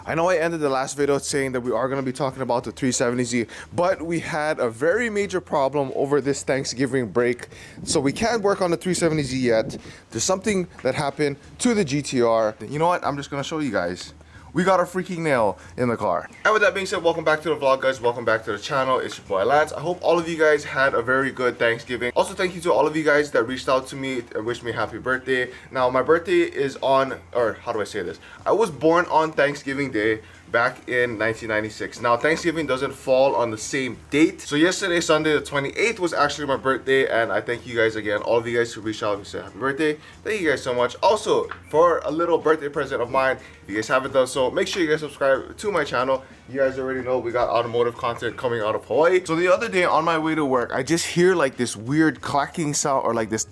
I know I ended the last video saying that we are going to be talking about the 370Z, but we had a very major problem over this Thanksgiving break, so we can't work on the 370Z yet. There's something that happened to the GTR. You know what? I'm just going to show you guys. We got a freaking nail in the car. And with that being said, welcome back to the vlog, guys. Welcome back to the channel. It's your boy Lance. I hope all of you guys had a very good Thanksgiving. Also, thank you to all of you guys that reached out to me and wished me happy birthday. Now, my birthday is on, or how do I say this? I was born on Thanksgiving Day back in 1996. Now, Thanksgiving doesn't fall on the same date. So yesterday, Sunday the 28th, was actually my birthday, and I thank you guys again, all of you guys who reached out and said happy birthday. Thank you guys so much. Also, for a little birthday present of mine, if you guys haven't done so, make sure you guys subscribe to my channel. You guys already know we got automotive content coming out of Hawaii. So the other day on my way to work, I just hear like this weird clacking sound, or like this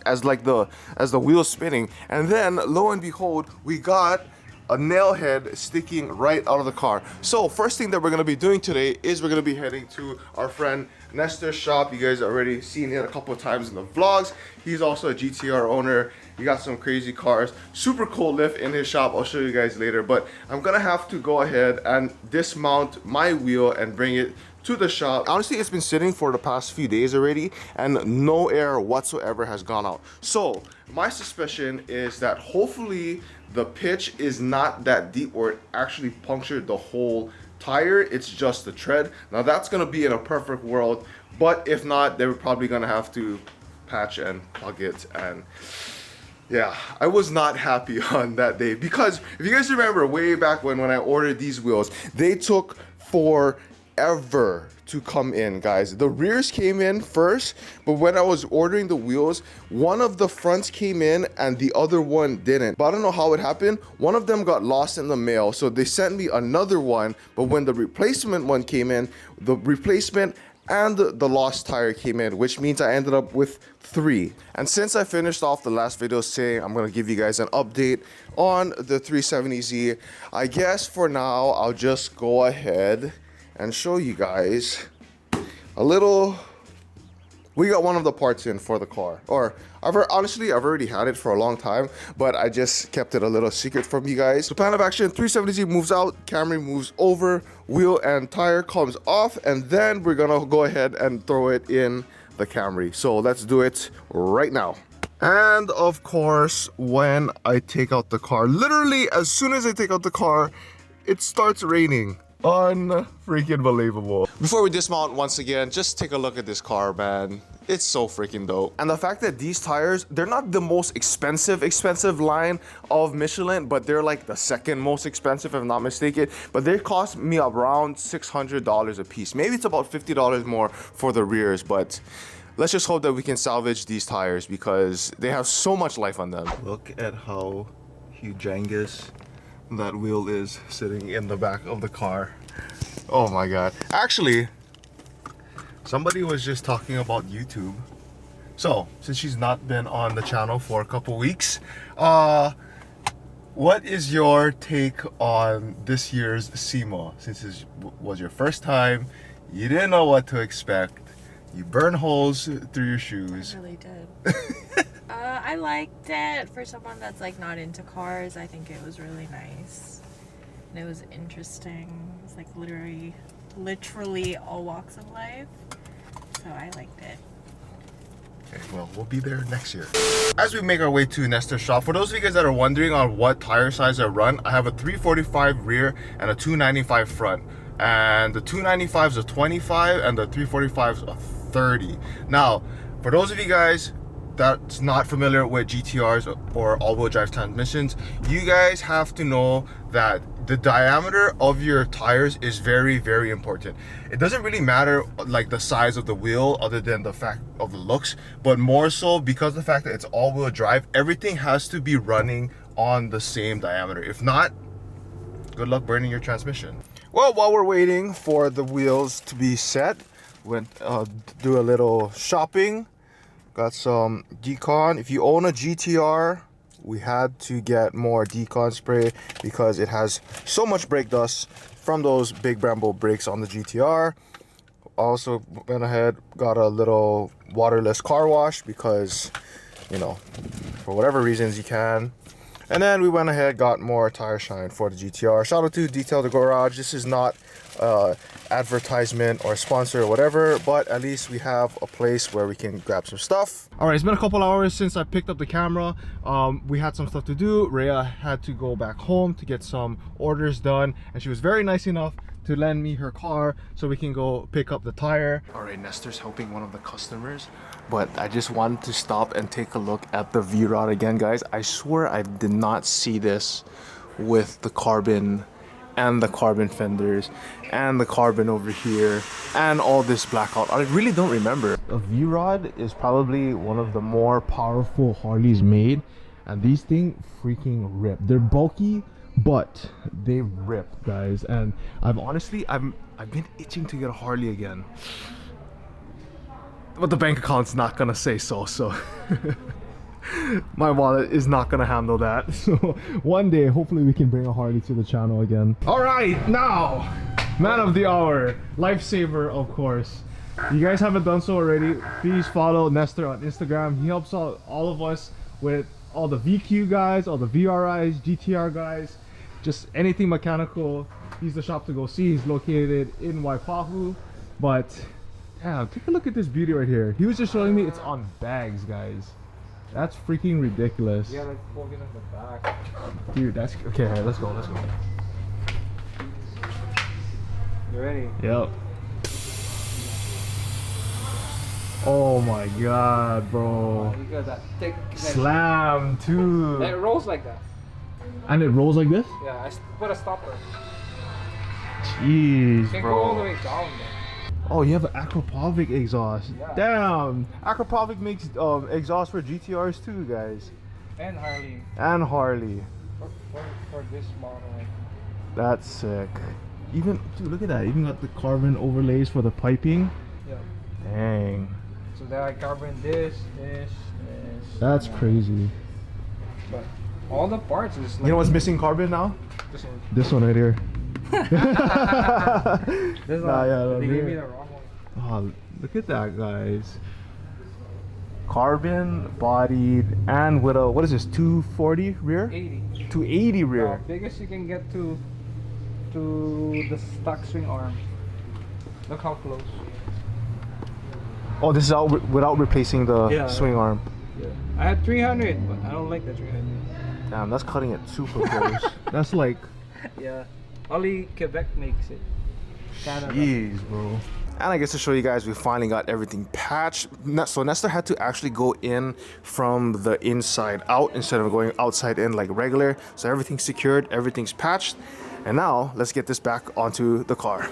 as the wheel's spinning, and then lo and behold, we got a nail head sticking right out of the car. So first thing that we're gonna be doing today is we're gonna be heading to our friend Nestor's shop. You guys already seen it a couple of times in the vlogs. He's also a GTR owner. He got some crazy cars. Super cool lift in his shop. I'll show you guys later, but I'm gonna have to go ahead and dismount my wheel and bring it to the shop. Honestly, it's been sitting for the past few days already and no air whatsoever has gone out. So my suspicion is that hopefully the pitch is not that deep where it actually punctured the whole tire. It's just the tread. Now that's gonna be in a perfect world, but if not, they're probably gonna have to patch and plug it. And yeah, I was not happy on that day, because if you guys remember way back when I ordered these wheels, they took forever to come in, guys. The rears came in first, but when I was ordering the wheels, one of the fronts came in and the other one didn't. But I don't know how it happened. One of them got lost in the mail, so they sent me another one, but when the replacement one came in, the replacement and the lost tire came in, which means I ended up with 3. And since I finished off the last video saying I'm gonna give you guys an update on the 370Z, I guess for now I'll just go ahead and show you guys a little. We got one of the parts in for the car, or honestly I've already had it for a long time, but I just kept it a little secret from you guys. So plan of action: 370Z moves out, Camry moves over, wheel and tire comes off, and then we're gonna go ahead and throw it in the Camry. So let's do it right now. And of course, when I take out the car, literally as soon as I take out the car, it starts raining. Unfreaking believable. Before we dismount once again, just take a look at this car, man. It's so freaking dope. And the fact that these tires, they're not the most expensive line of Michelin, but they're like the second most expensive, if I'm not mistaken. But they cost me around $600 a piece. Maybe it's about $50 more for the rears, but let's just hope that we can salvage these tires because they have so much life on them. Look at how humongous that wheel is sitting in the back of the car. Oh my god. Actually, somebody was just talking about YouTube. So since she's not been on the channel for a couple weeks, what is your take on this year's SEMA? Since it was your first time, you didn't know what to expect, you burned holes through your shoes. I really did. I liked it. For someone that's like not into cars, I think it was really nice. And it was interesting. It was like literally all walks of life. So I liked it. Okay, well, we'll be there next year. As we make our way to Nestor's shop, for those of you guys that are wondering on what tire size I run, I have a 345 rear and a 295 front. And the 295 is a 25 and the 345 is a 30. Now, for those of you guys that's not familiar with GTRs or all-wheel drive transmissions, you guys have to know that the diameter of your tires is very, very important. It doesn't really matter like the size of the wheel other than the fact of the looks, but more so because of the fact that it's all-wheel drive, everything has to be running on the same diameter. If not, good luck burning your transmission. Well, while we're waiting for the wheels to be set, went do a little shopping. Got some decon. If you own a GTR, we had to get more decon spray because it has so much brake dust from those big Brembo brakes on the GTR. Also went ahead, got a little waterless car wash because, you know, for whatever reasons you can. And then we went ahead, got more tire shine for the GTR. Shout out to Detail the Garage. This is not advertisement or sponsor or whatever, but at least we have a place where we can grab some stuff. All right, it's been a couple hours since I picked up the camera. We had some stuff to do. Rhea had to go back home to get some orders done, and she was very nice enough to lend me her car so we can go pick up the tire. All right, Nestor's helping one of the customers, but I just wanted to stop and take a look at the V-Rod again, guys. I swear I did not see this with the carbon and the carbon fenders and the carbon over here and all this blackout. I really don't remember. A V-Rod is probably one of the more powerful Harleys made, and these things freaking rip. They're bulky, but they rip, guys. And I've been itching to get a Harley again, but the bank account's not gonna say so. My wallet is not gonna handle that. So one day, hopefully, we can bring a Harley to the channel again. All right, now, man of the hour, lifesaver, of course. If you guys haven't done so already, please follow Nestor on Instagram. He helps out all of us with all the VQ guys, all the VRIs, GTR guys, just anything mechanical. He's the shop to go see. He's located in Waipahu. But damn, take a look at this beauty right here. He was just showing me it's on bags, guys. That's freaking ridiculous. Yeah, like folded in the back. Dude, that's okay. Right, let's go. You ready? Yep. Oh my god, bro. You got that thick. Slam too. It rolls like that. And it rolls like this? Yeah, I put a stopper. Jeez, You can bro. go all the way down there. Oh, you have an Acropovic exhaust. Yeah. Damn. Acropovic makes exhaust for GTRs too, guys. And Harley. And Harley. For this model. That's sick. Even, dude, look at that. Even got the carbon overlays for the piping. Yeah. Dang. So there I carbon this. That's crazy. But all the parts is like. You know what's missing carbon now? This one. This one right here. This one. Nah, yeah, They no, gave me the wrong one. Oh, look at that, guys. Carbon bodied and with a, what is this, 240 rear? 80. 280 rear. The biggest you can get to the stock swing arm. Look how close. Oh, this is out without replacing the Yeah. swing arm. Yeah. I had 300, but I don't like the 300. Damn, that's cutting it super close. That's like, Yeah. Only Quebec makes it. Canada. jeez, bro. And I guess to show you guys, we finally got everything patched. So Nestor had to actually go in from the inside out instead of going outside in like regular. So everything's secured, everything's patched. And now let's get this back onto the car.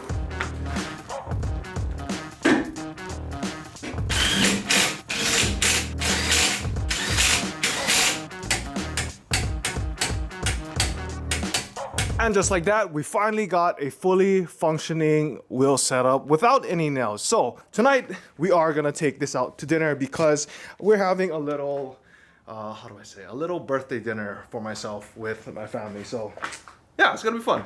And just like that, we finally got a fully functioning wheel setup without any nails. So tonight we are gonna take this out to dinner because we're having a little, how do I say, a little birthday dinner for myself with my family. So yeah, it's gonna be fun.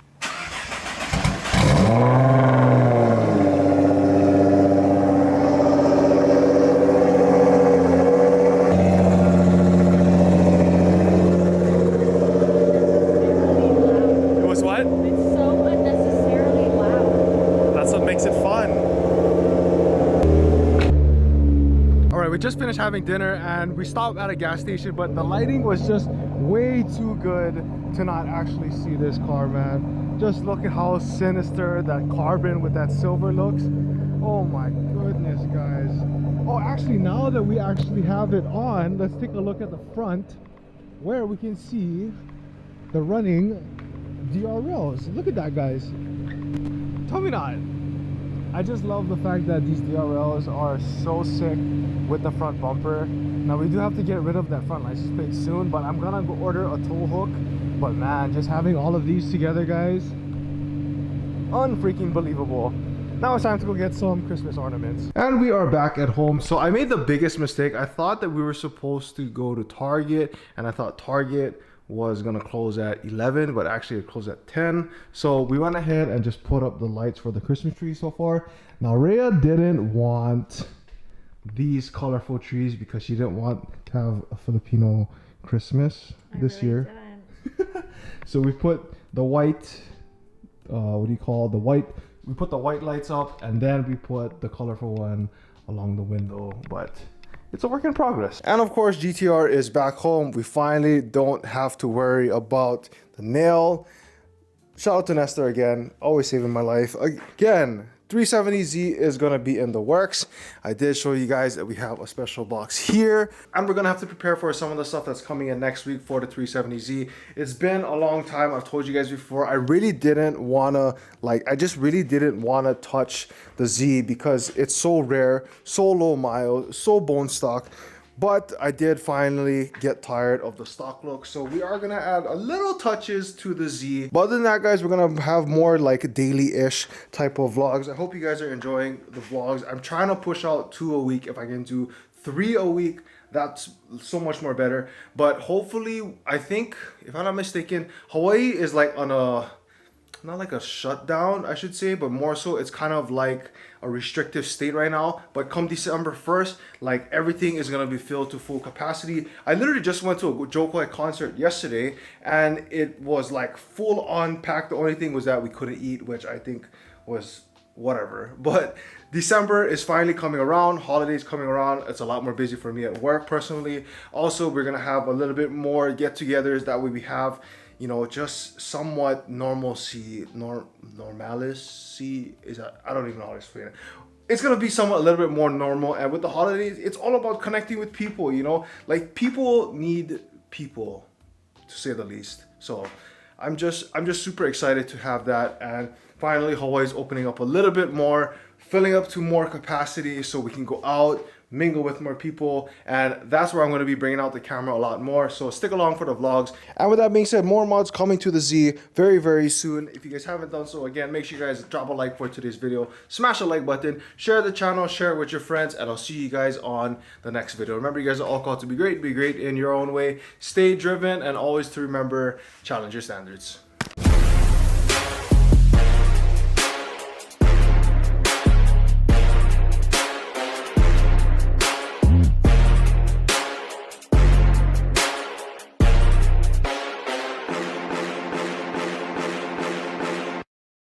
We just finished having dinner and we stopped at a gas station, but the lighting was just way too good to not actually see this car, man. Just look at how sinister that carbon with that silver looks. Oh my goodness, guys. Oh, actually, now that we actually have it on, let's take a look at the front where we can see the running DRLs. Look at that, guys. Tell me not. I just love the fact that these DRLs are so sick with the front bumper. Now we do have to get rid of that front license plate soon, but I'm gonna go order a tow hook. But man, just having all of these together, guys, unfreaking believable. Now it's time to go get some Christmas ornaments. And we are back at home. So I made the biggest mistake. I thought that we were supposed to go to Target, and I thought Target was gonna close at 11, but actually it closed at 10. So we went ahead and just put up the lights for the Christmas tree so far. Now Rhea didn't want these colorful trees because she didn't want to have a Filipino Christmas this year. So we put the white, what do you call the white? We put the white lights up, and then we put the colorful one along the window. But it's a work in progress. And of course, GTR is back home. We finally don't have to worry about the nail. Shout out to Nestor again, always saving my life. Again, 370Z is gonna be in the works. I did show you guys that we have a special box here, and we're gonna have to prepare for some of the stuff that's coming in next week for the 370Z. It's been a long time. I've told you guys before, I really didn't wanna, I just really didn't wanna touch the Z because it's so rare, so low miles, so bone stock. But I did finally get tired of the stock look, so we are gonna add a little touches to the Z. But other than that, guys, we're gonna have more like daily-ish type of vlogs. I hope you guys are enjoying the vlogs. I'm trying to push out 2 a week. If I can do 3 a week, that's so much more better. But hopefully, I think, if I'm not mistaken, Hawaii is like on a, not like a shutdown, I should say, but more so it's kind of like a restrictive state right now. But come December 1st, like everything is gonna be filled to full capacity. I literally just went to a Joe Coy concert yesterday, and it was like full on packed. The only thing was that we couldn't eat, which I think was whatever. But December is finally coming around, holidays coming around. It's a lot more busy for me at work personally. Also, we're gonna have a little bit more get-togethers. That way we have, you know, just somewhat normalcy, normalcy is that, I don't even know how to explain it. It's gonna be somewhat a little bit more normal, and with the holidays, it's all about connecting with people, you know? Like, people need people, to say the least. So I'm just super excited to have that, and finally Hawaii's opening up a little bit more, filling up to more capacity so we can go out, mingle with more people, and that's where I'm going to be bringing out the camera a lot more. So stick along for the vlogs. And with that being said, more mods coming to the Z very, very soon. If you guys haven't done so, again, make sure you guys drop a like for today's video, smash the like button, share the channel, share it with your friends, and I'll see you guys on the next video. Remember, you guys are all called to be great in your own way. Stay driven, and always to remember, challenge your standards.